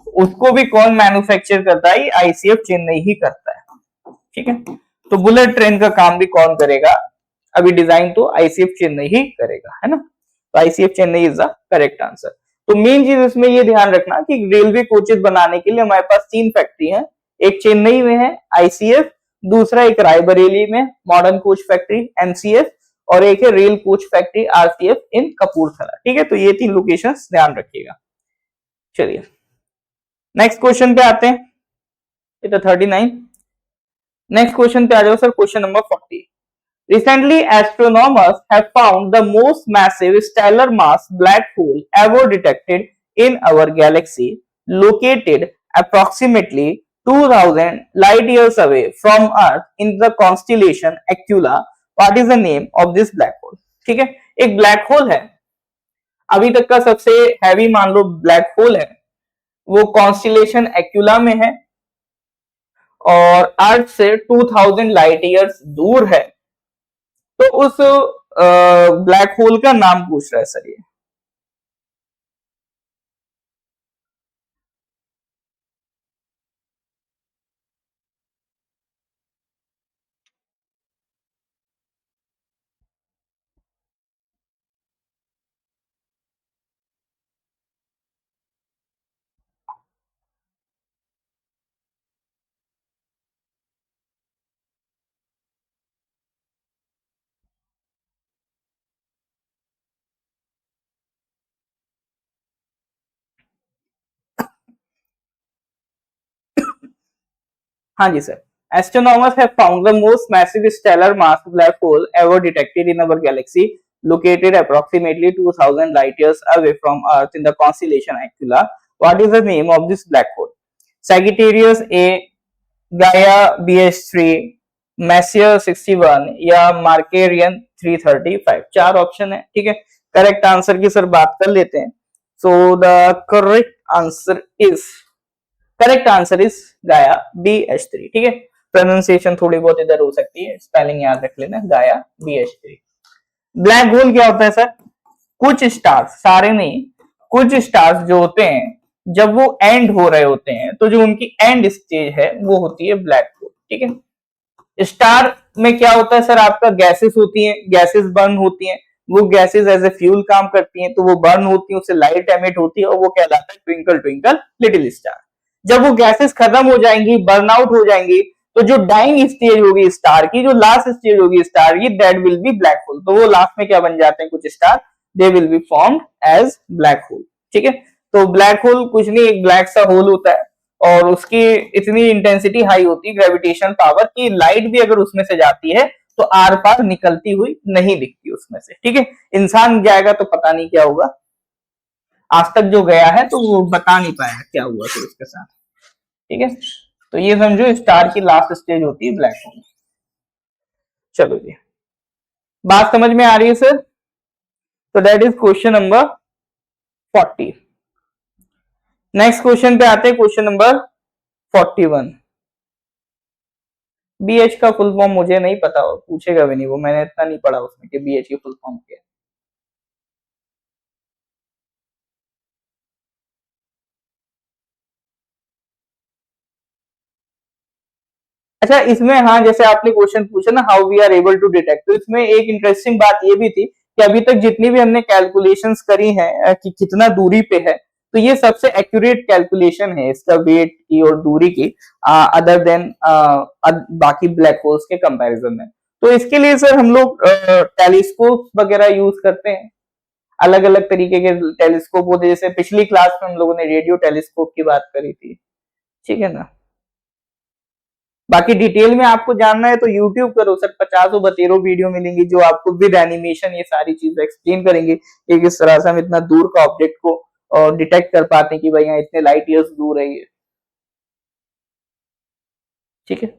उसको भी कौन मैन्युफैक्चर करता है? आईसीएफ चेन्नई ही करता है। ठीक है, तो बुलेट ट्रेन का काम भी कौन करेगा? अभी डिजाइन तो आईसीएफ चेन्नई ही करेगा, है ना। तो ICF Chennai is the correct answer. तो मेन चीज इसमें ये ध्यान रखना कि रेलवे कोचेस बनाने के लिए हमारे पास तीन फैक्ट्री है। एक चेन्नई में है आईसीएफ, दूसरा एक रायबरेली में मॉडर्न कोच फैक्ट्री एमसीएफ, और एक है रेल कोच फैक्ट्री आरसीएफ इन कपूरथला। ठीक है, तो ये तीन लोकेशंस ध्यान रखिएगा। चलिए नेक्स्ट क्वेश्चन पे आते हैं। ये तो 39। नेक्स्ट क्वेश्चन पे आ जाओ sir, question number 40। Recently, astronomers have found the most massive stellar mass black hole ever detected in our galaxy, located approximately 2000 light years away from Earth in the constellation Aquila. What is the name of this black hole? ठीक है, एक black hole है, अभी तक का सबसे heavy मान लो black hole है, वो कॉन्स्टिलेशन एक्यूला में है और अर्थ से 2000 लाइट ईयर्स दूर है। तो उस ब्लैक होल का नाम पूछ रहा है सर ये। हाँ जी sir, astronomers have found the most massive stellar mass black hole ever detected in our galaxy, located approximately 2000 light years away from Earth in the constellation Aquila. What is the name of this black hole? Sagittarius A, Gaia BH3, Messier 61 या Markarian 335। चार option है। ठीक है, correct answer की sir बात कर लेते हैं। So the correct answer is गाया BH3। ठीक है, प्रोनाउंसिएशन थोड़ी बहुत इधर हो सकती है, स्पेलिंग याद रख लेना, गाया BH3। ब्लैक होल क्या होता है सर? कुछ स्टार्स, सारे नहीं, कुछ स्टार्स जो होते हैं जब वो एंड हो रहे होते हैं तो जो उनकी एंड स्टेज है वो होती है ब्लैक होल। ठीक है, स्टार में क्या होता है सर? आपका गैसेस होती हैं, गैसेस बर्न होती हैं, वो गैसेस एज ए फ्यूल काम करती हैं, तो वो बर्न होती है, उससे लाइट एमिट होती है और वो कहलाता है ट्विंकल ट्विंकल लिटिल स्टार। जब वो गैसेस खत्म हो जाएंगी, बर्न आउट हो जाएंगी, तो जो डाइंग स्टेज होगी स्टार की, जो लास्ट स्टेज होगी स्टार की, that will be black hole. तो वो लास्ट में क्या बन जाते हैं? कुछ star, they will be formed as black hole. ठीक है, तो ब्लैक होल कुछ नहीं, एक ब्लैक सा होल होता है और उसकी इतनी इंटेंसिटी हाई होती है, ग्रेविटेशन पावर, की लाइट भी अगर उसमें से जाती है तो आर पार निकलती हुई नहीं दिखती उसमें से। ठीक है, इंसान जाएगा तो पता नहीं क्या होगा। आज तक जो गया है तो वो बता नहीं पाया क्या हुआ फिर उसके साथ। ठीक है, तो ये समझो स्टार की लास्ट स्टेज होती है ब्लैक होल। चलो जी, बात समझ में आ रही है सर? तो that is question number 40। Next question पे आते हैं, क्वेश्चन नंबर 41। बीएच का फुल फॉर्म मुझे नहीं पता, और पूछेगा भी नहीं वो, मैंने इतना नहीं पढ़ा उसमें कि बीएच की फुल फॉर्म क्या है। अच्छा, इसमें हाँ, जैसे आपने क्वेश्चन पूछा ना, how we are able to detect, तो इसमें एक इंटरेस्टिंग बात ये भी थी कि अभी तक जितनी भी हमने कैलकुलेशंस करी हैं कि कितना दूरी पे है, तो ये सबसे एक्यूरेट कैलकुलेशन है इसका वेट की और दूरी की, अदर देन बाकी ब्लैक होल्स के कंपैरिजन में। तो इसके लिए सर हम लोग टेलीस्कोप वगैरह यूज करते हैं, अलग अलग तरीके के टेलीस्कोप होते हैं, जैसे पिछली क्लास में हम लोगों ने रेडियो टेलीस्कोप की बात करी थी। ठीक है ना? बाकी डिटेल में आपको जानना है तो यूट्यूब करो सर, 50 बतेरो वीडियो मिलेंगी जो आपको विद एनिमेशन ये सारी चीजें एक्सप्लेन करेंगे कि किस तरह से हम इतना दूर का ऑब्जेक्ट को डिटेक्ट कर पाते हैं कि भाई यहाँ इतने लाइट ईयर्स दूर है ये। ठीक है,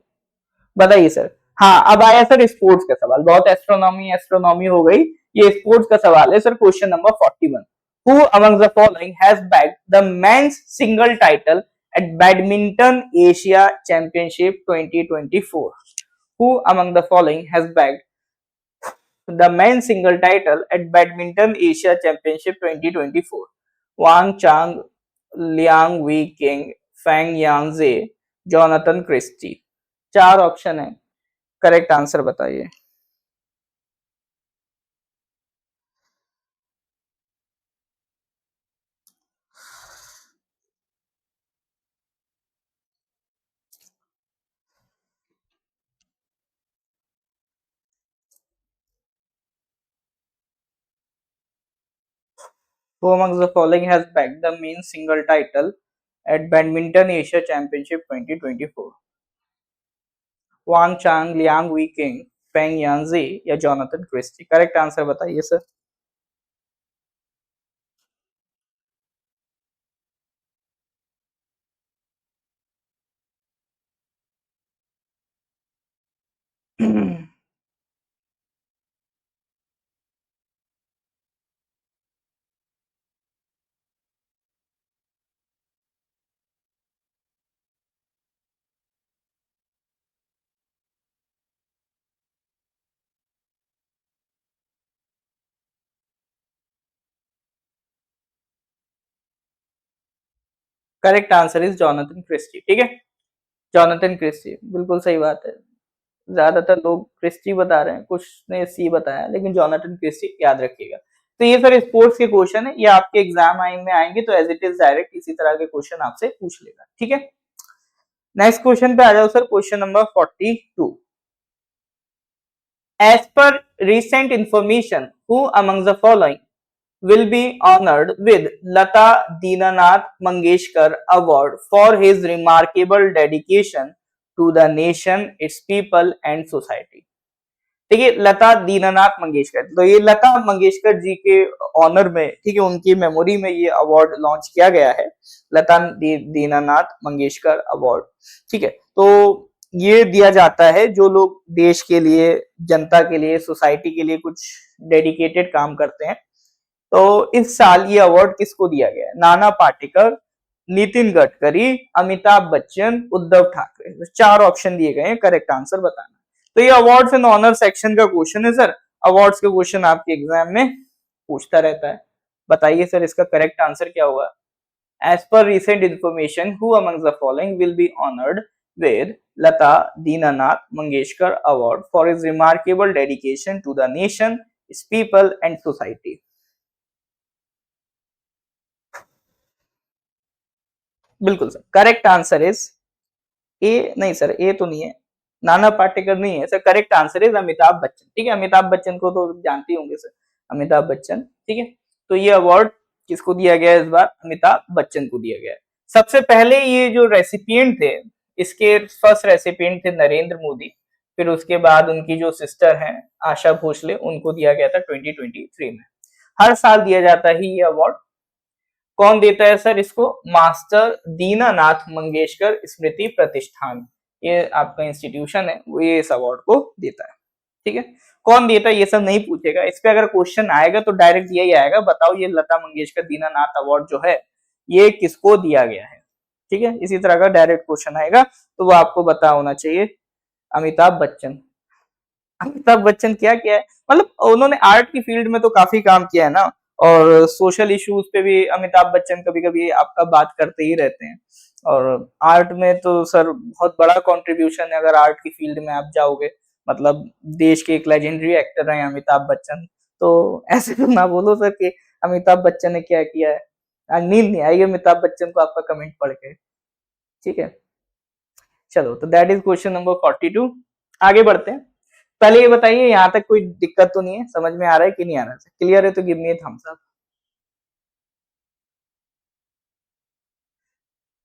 बताइए सर। हाँ, अब आया सर स्पोर्ट्स का सवाल, बहुत एस्ट्रोनॉमी एस्ट्रोनॉमी हो गई, ये स्पोर्ट्स का सवाल है sir. Question number 41, who among the following has bagged the men's single title at badminton Asia championship 2024? Who among the following has bagged the men's single title at Badminton Asia Championship 2024? Wang Chang, Liang Wei King, Feng Yanze, Jonathan Christie। चार option है, correct answer बताइए। Who among the following has bagged the men's single title at Badminton Asia Championship 2024? Wang Chang, Liang Wei Keng, Feng Yanzhe या Jonathan Christie? Correct answer बताइए सर। Correct answer is Jonathan Christie. ठीक है, Jonathan Christie बिल्कुल सही बात है। ज्यादातर लोग क्रिस्टी बता रहे हैं, कुछ ने सी बताया, लेकिन जोनाथन क्रिस्टी याद रखिएगा। तो ये सर स्पोर्ट्स के क्वेश्चन है, ये आपके एग्जाम में आएंगे तो एज इट इज डायरेक्ट इसी तरह के क्वेश्चन आपसे पूछ लेगा। ठीक है, नेक्स्ट क्वेश्चन पे आ जाओ sir, question number 42। As per recent information, who among the following will be honored with Lata Dinanath Mangeshkar Award for his remarkable dedication to the nation, its people and society? देखिए, लता दीनानाथ मंगेशकर, तो ये लता मंगेशकर जी के honour में, ठीक है, उनकी memory में ये अवार्ड लॉन्च किया गया है, लता दीनानाथ मंगेशकर अवार्ड। ठीक है, तो ये दिया जाता है जो लोग देश के लिए, जनता के लिए, सोसाइटी के लिए कुछ डेडिकेटेड काम करते हैं। तो इस साल ये अवार्ड किसको दिया गया है? नाना पाटेकर, नितिन गडकरी, अमिताभ बच्चन, उद्धव ठाकरे। तो चार ऑप्शन दिए गए हैं, करेक्ट आंसर बताना। तो ये अवार्ड्स एंड ऑनर सेक्शन का क्वेश्चन है सर, अवार्ड्स के क्वेश्चन आपके एग्जाम में पूछता रहता है। बताइए सर इसका करेक्ट आंसर क्या होगा? As per recent information, who among the following will be honoured with Lata Dinanath Mangeshkar Award for his remarkable dedication to the nation, its people and society? बिल्कुल sir, correct answer is a. नहीं sir, ए तो नहीं है, नाना पाटेकर नहीं है sir, correct answer is Amitabh Bachchan. ठीक है, अमिताभ बच्चन को तो जानते होंगे सर, अमिताभ बच्चन। ठीक है, तो ये अवार्ड किसको दिया गया है इस बार? अमिताभ बच्चन को दिया गया है। सबसे पहले ये जो रेसिपिएंट थे, इसके फर्स्ट रेसिपिएंट थे नरेंद्र मोदी, फिर उसके बाद उनकी जो सिस्टर हैं आशा भोसले, उनको दिया गया था 2023 में। हर साल दिया जाता है ये अवार्ड, कौन देता है सर इसको? मास्टर दीनानाथ मंगेशकर स्मृति प्रतिष्ठान, ये आपका इंस्टीट्यूशन है, वो ये इस अवार्ड को देता है। ठीक है, कौन देता है ये सब नहीं पूछेगा, इस पे अगर क्वेश्चन आएगा तो डायरेक्ट यही आएगा, बताओ ये लता मंगेशकर दीनानाथ अवार्ड जो है ये किसको दिया गया है। ठीक है, इसी तरह का डायरेक्ट क्वेश्चन आएगा तो वो आपको पता होना चाहिए। अमिताभ बच्चन, अमिताभ बच्चन क्या किया है, मतलब उन्होंने आर्ट की फील्ड में तो काफी काम किया है ना, और सोशल इश्यूज पे भी अमिताभ बच्चन कभी कभी आपका बात करते ही रहते हैं। और आर्ट में तो सर बहुत बड़ा कंट्रीब्यूशन है, अगर आर्ट की फील्ड में आप जाओगे, मतलब देश के एक लेजेंडरी एक्टर हैं अमिताभ बच्चन, तो ऐसे तो ना बोलो सर कि अमिताभ बच्चन ने क्या किया है। आज नींद नहीं आएगी अमिताभ बच्चन को आपका कमेंट पढ़ के। ठीक है, चलो तो दैट इज क्वेश्चन नंबर 42। आगे बढ़ते हैं। पहले ये बताइए यहाँ तक कोई दिक्कत तो नहीं है, समझ में आ रहा है कि नहीं आ रहा है? क्लियर है तो गिव मी ए थम्स अप।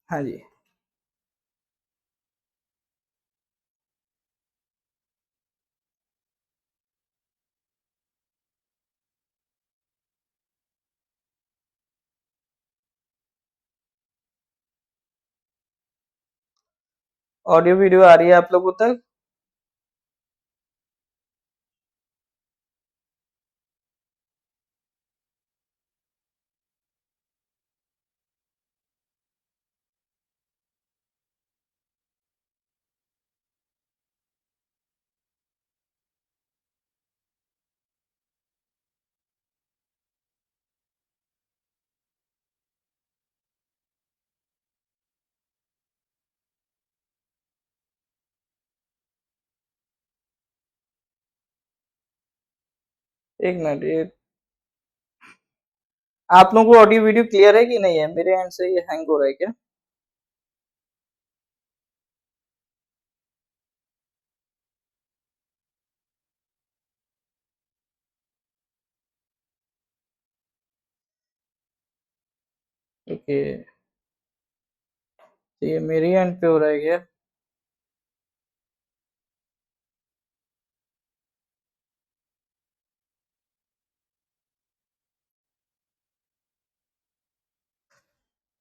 हाँ जी। ऑडियो वीडियो आ रही है आप लोगों तक? एक मिनट, ये आप लोगों को ऑडियो वीडियो क्लियर है कि नहीं है? मेरे एंड से ये हैंग हो रहा है क्या? ओके, तो ये मेरी एंड पे हो रहा है क्या?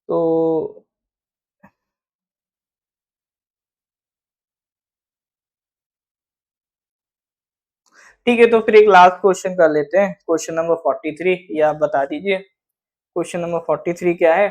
तो ठीक है, तो फिर एक लास्ट क्वेश्चन कर लेते हैं, क्वेश्चन नंबर 43, ये आप बता दीजिए। क्वेश्चन नंबर 43 क्या है?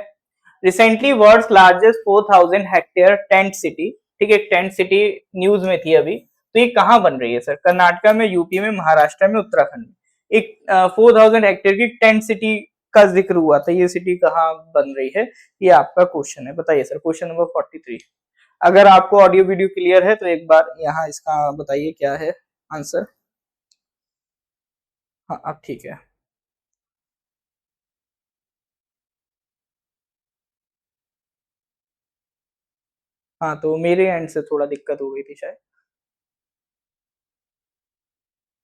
Recently world's largest 4000 hectare tent city, ठीक है, टेंट सिटी न्यूज में थी अभी, तो ये कहाँ बन रही है सर? कर्नाटका में, यूपी में, महाराष्ट्र में, उत्तराखंड में। एक 4000 हेक्टेयर की टेंट सिटी का जिक्र हुआ था, ये सिटी कहाँ बन रही है? ये आपका क्वेश्चन है, बताइए सर, क्वेश्चन नंबर 43। अगर आपको ऑडियो वीडियो क्लियर है तो एक बार यहाँ इसका बताइए क्या है आंसर। हाँ अब ठीक है। हाँ तो मेरे एंड से थोड़ा दिक्कत हो गई थी शायद।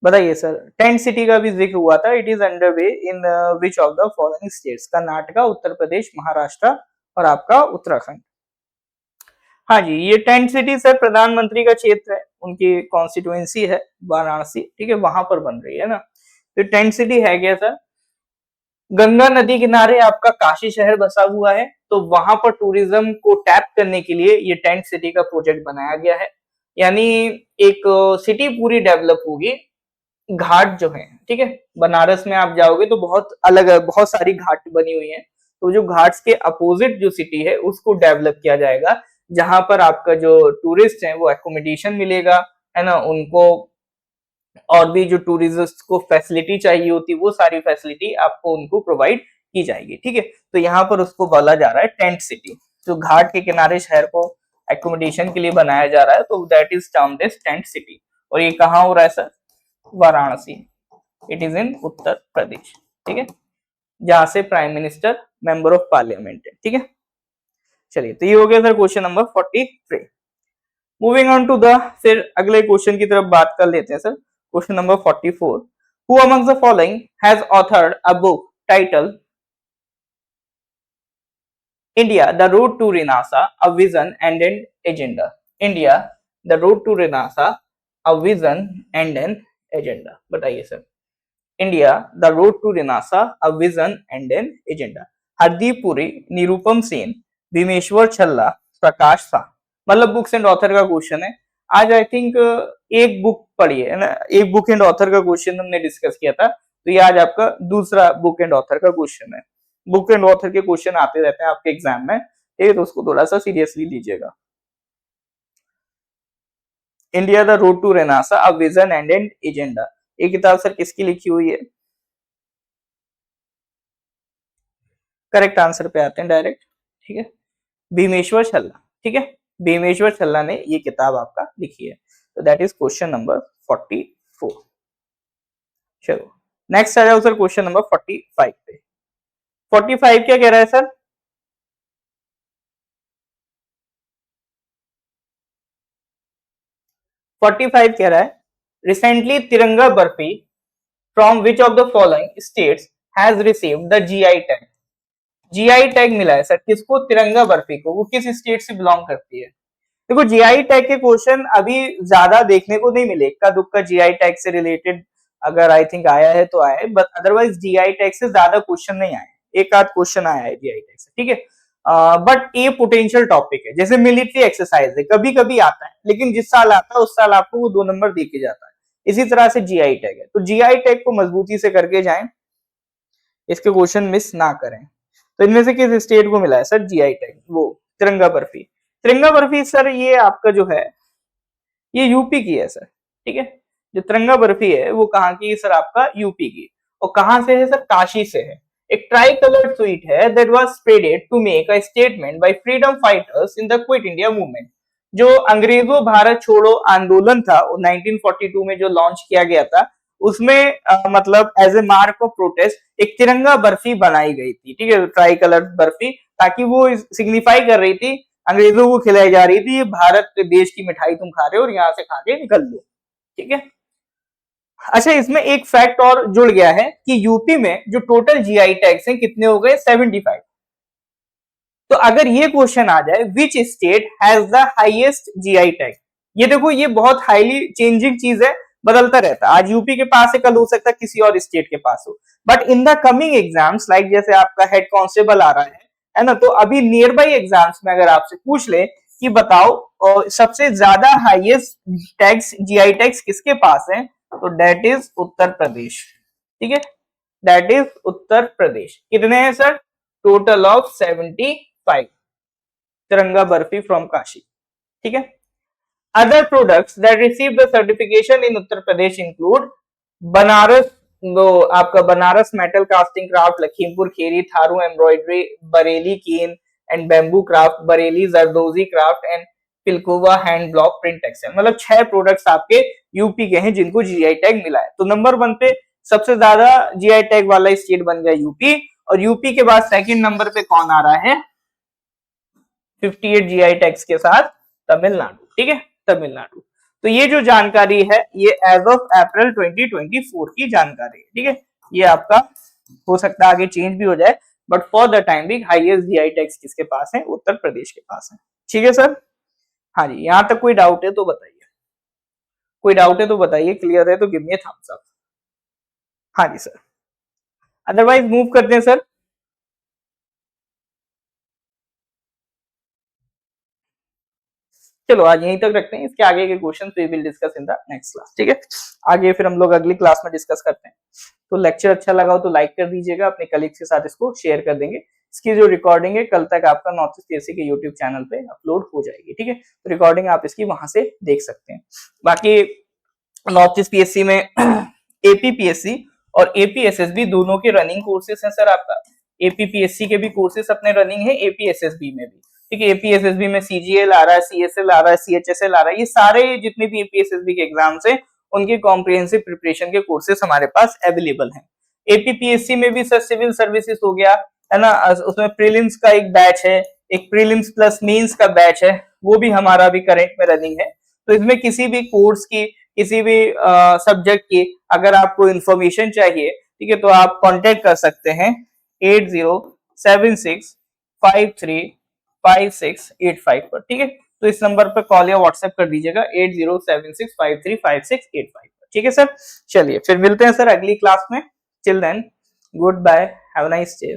बताइए सर, टेंट सिटी का भी जिक्र हुआ था, it is under way in which of the following states? Karnataka, Uttar Pradesh, Maharashtra और आपका उत्तराखंड। हाँ जी, ये टेंट सिटी सर प्रधानमंत्री का क्षेत्र है, उनकी कॉन्स्टिट्युएंसी है वाराणसी, ठीक है, वहां पर बन रही है ना। तो टेंट सिटी है क्या सर? गंगा नदी किनारे आपका काशी शहर बसा हुआ है, तो वहां पर टूरिज्म को टैप करने के लिए ये टेंट सिटी का प्रोजेक्ट बनाया गया है। यानी एक सिटी पूरी डेवलप होगी। घाट जो है, ठीक है, बनारस में आप जाओगे तो बहुत अलग बहुत सारी घाट बनी हुई हैं, तो जो घाट्स के अपोजिट जो सिटी है उसको डेवलप किया जाएगा, जहां पर आपका जो टूरिस्ट है वो एकोमोडेशन मिलेगा, है ना, उनको और भी जो टूरिस्ट को फैसिलिटी चाहिए होती है वो सारी फैसिलिटी आपको उनको प्रोवाइड की जाएगी। ठीक है, तो यहाँ पर उसको बोला जा रहा है टेंट सिटी, जो घाट के किनारे शहर को एकोमोडेशन के लिए बनाया जा रहा है, तो that is termed as tent city. और ये कहाँ हो रहा है sir? Varanasi, it is in Uttar Pradesh. ठीक है, जहां से prime minister, member of parliament है। ठीक है, चलिए तो ये हो गया sir question number 43। Moving on to the, फिर अगले क्वेश्चन की तरफ बात कर लेते हैं sir, question number 44। Who among the following has authored a book title India the road to renaissance a vision and an agenda? India the road to renaissance a vision and an agenda, बताइए sir. India the road to renaissance a vision and an agenda. Hardeep Puri, Nirupam Sen, Bhimeshwar Challa, Prakash Shah. मतलब books and author का question है। आज I think एक book पढ़ी है ना, एक बुक एंड ऑथर का क्वेश्चन हमने डिस्कस किया था, तो ये आज आपका दूसरा बुक एंड ऑथर का क्वेश्चन है। बुक एंड ऑथर के क्वेश्चन आते रहते हैं आपके एग्जाम में, ठीक है, तो उसको थोड़ा सा सीरियसली लीजिएगा। India the road to renaissance, a vision and an agenda, ये किताब सर किसकी लिखी हुई है? करेक्ट आंसर पे आते हैं डायरेक्ट, ठीक है, भीमेश्वर छल्ला, ठीक है, भीमेश्वर छल्ला ने ये किताब आपका लिखी है। तो दैट इज क्वेश्चन नंबर 44। चलो नेक्स्ट आ जाओ सर क्वेश्चन नंबर 45 पे। 45 क्या कह रहा है सर? फोर्टी फाइव कह रहा है, रिसेंटली तिरंगा barfi from which of the following states has received the GI tag. GI tag मिला है सर किसको? तिरंगा बर्फी को। वो किस स्टेट से बिलोंग करती है? देखो जीआई टैग के क्वेश्चन अभी ज्यादा देखने को नहीं मिले, इक्का दुक्का जीआई टैग से रिलेटेड अगर आई थिंक आया है तो आया है, बट अदरवाइज जीआई टैग से ज्यादा क्वेश्चन नहीं आए, एक आध क्वेश्चन आया है जीआई टैग से, ठीक है। बट ये पोटेंशियल टॉपिक है, जैसे मिलिट्री एक्सरसाइज है, कभी कभी आता है, लेकिन जिस साल आता है उस साल आपको वो 2 नंबर दे के जाता है। इसी तरह से जीआई टैग है, तो जीआई टैग को मजबूती से करके जाएं, इसके क्वेश्चन मिस ना करें। तो इनमें से किस स्टेट को मिला है सर जीआई टैग? वो तिरंगा बर्फी। तिरंगा बर्फी सर ये आपका जो है ये यूपी की है सर, ठीक है। जो तिरंगा बर्फी है वो कहाँ की है सर? आपका यूपी की। और कहाँ से है सर? काशी से है। एक ट्राई कलर्ड स्वीट है that was spreaded to make a statement by freedom fighters in the Quit India movement. जो अंग्रेजों भारत छोड़ो आंदोलन था 1942 में जो लॉन्च किया गया था, उसमें मतलब as a mark of protest एक तिरंगा बर्फी बनाई गई थी, ठीक है, ट्राई कलर्ड बर्फी, ताकि वो सिग्निफाई कर रही थी, अंग्रेजों को खिलाई जा रही थी ये भारत देश की मिठाई तुम खा रहे हो और यहाँ से खा के निकल लो, ठीक है। अच्छा इसमें एक फैक्ट और जुड़ गया है कि यूपी में जो टोटल जीआई टैग्स हैं कितने हो गए? 75। तो अगर ये क्वेश्चन आ जाए which state has the highest GI tag, ये देखो ये बहुत हाईली चेंजिंग चीज है, बदलता रहता है, आज यूपी के पास है कल हो सकता है किसी और स्टेट के पास हो, but in the coming exams like जैसे आपका हेड कांस्टेबल आ रहा है ना, तो अभी नियर बाई एग्जाम्स में अगर आपसे पूछ ले कि बताओ सबसे ज्यादा हाईएस्ट टैक्स जीआई टैक्स किसके पास है, तो दैट इज उत्तर प्रदेश, ठीक है, दैट इज उत्तर प्रदेश। कितने हैं सर? टोटल ऑफ 75 तिरंगा बर्फी फ्रॉम काशी, ठीक है। Other products that receive the certification in Uttar Pradesh include Banaras, वो आपका Banaras metal casting craft, Lakhimpur Kheri Tharu embroidery, Bareilly cane and bamboo craft, Bareilly zardozi craft and Pilkhuwa hand block print textile. मतलब 6 प्रोडक्ट्स आपके यूपी के हैं जिनको जीआई टैग मिला है। तो नंबर 1 पे सबसे ज्यादा जीआई टैग वाला स्टेट बन गया यूपी, और यूपी के बाद सेकंड नंबर पे कौन आ रहा है 58 जीआई टैग्स के साथ? तमिलनाडु, ठीक है, तमिलनाडु। तो ये जो जानकारी है ये एज ऑफ अप्रैल 2024 की जानकारी है, ठीक है। ये आपका हो सकता है आगे चेंज भी हो जाए, but for the time being highest GI tags किसके पास है? उत्तर प्रदेश के पास है, ठीक है सर। हाँ जी, यहां तक कोई डाउट है तो बताइए, कोई डाउट है तो बताइए, क्लियर है तो गिव मी थम्स अप। हाँ जी सर, अदरवाइज मूव करते हैं सर। चलो आज यहीं तक रखते हैं, इसके आगे के question we will discuss in the next class, ठीक है। आगे फिर हम लोग अगली क्लास में डिस्कस करते हैं। तो लेक्चर अच्छा लगा हो तो लाइक कर दीजिएगा, अपने कलीग्स के साथ इसको शेयर कर देंगे। इसकी जो रिकॉर्डिंग है कल तक आपका नॉर्थ ईस्ट पीएससी के यूट्यूब चैनल पे अपलोड हो जाएगी, ठीक है। तो रिकॉर्डिंग आप इसकी वहां से देख सकते हैं। बाकी नॉर्थ ईस्ट पीएससी में एपीपीएससी और एपीएसएसबी दोनों के रनिंग कोर्सेज हैं सर आपका। एपीपीएससी के भी कोर्सेज अपने रनिंग है, एपीएसएसबी में भी, ठीक है। एपीएसएसबी में सीजीएल आ रहा है, सीएसएल आ रहा है, सीएचएसएल आ रहा है, ये सारे जितने भी एपीएसएसबी के एग्जाम्स हैं उनके कॉम्प्रिहेंसिव प्रिपरेशन के कोर्सेज हमारे पास अवेलेबल हैं। एपीपीएससी में भी सर सिविल सर्विसेज हो गया है ना, उसमें प्रीलिम्स का एक बैच है, एक प्रीलिम्स प्लस मेंस का बैच है, वो भी हमारा भी करंट में रनिंग है। तो इसमें किसी भी कोर्स की, किसी भी सब्जेक्ट की अगर आपको इंफॉर्मेशन चाहिए, ठीक है, तो आप कांटेक्ट कर सकते हैं 8076535685 पर, ठीक है। तो इस नंबर पर कॉल या व्हाट्सएप कर दीजिएगा 8076535685 पर, ठीक है सर। चलिए फिर मिलते हैं सर अगली क्लास में। Till then goodbye, have a nice day.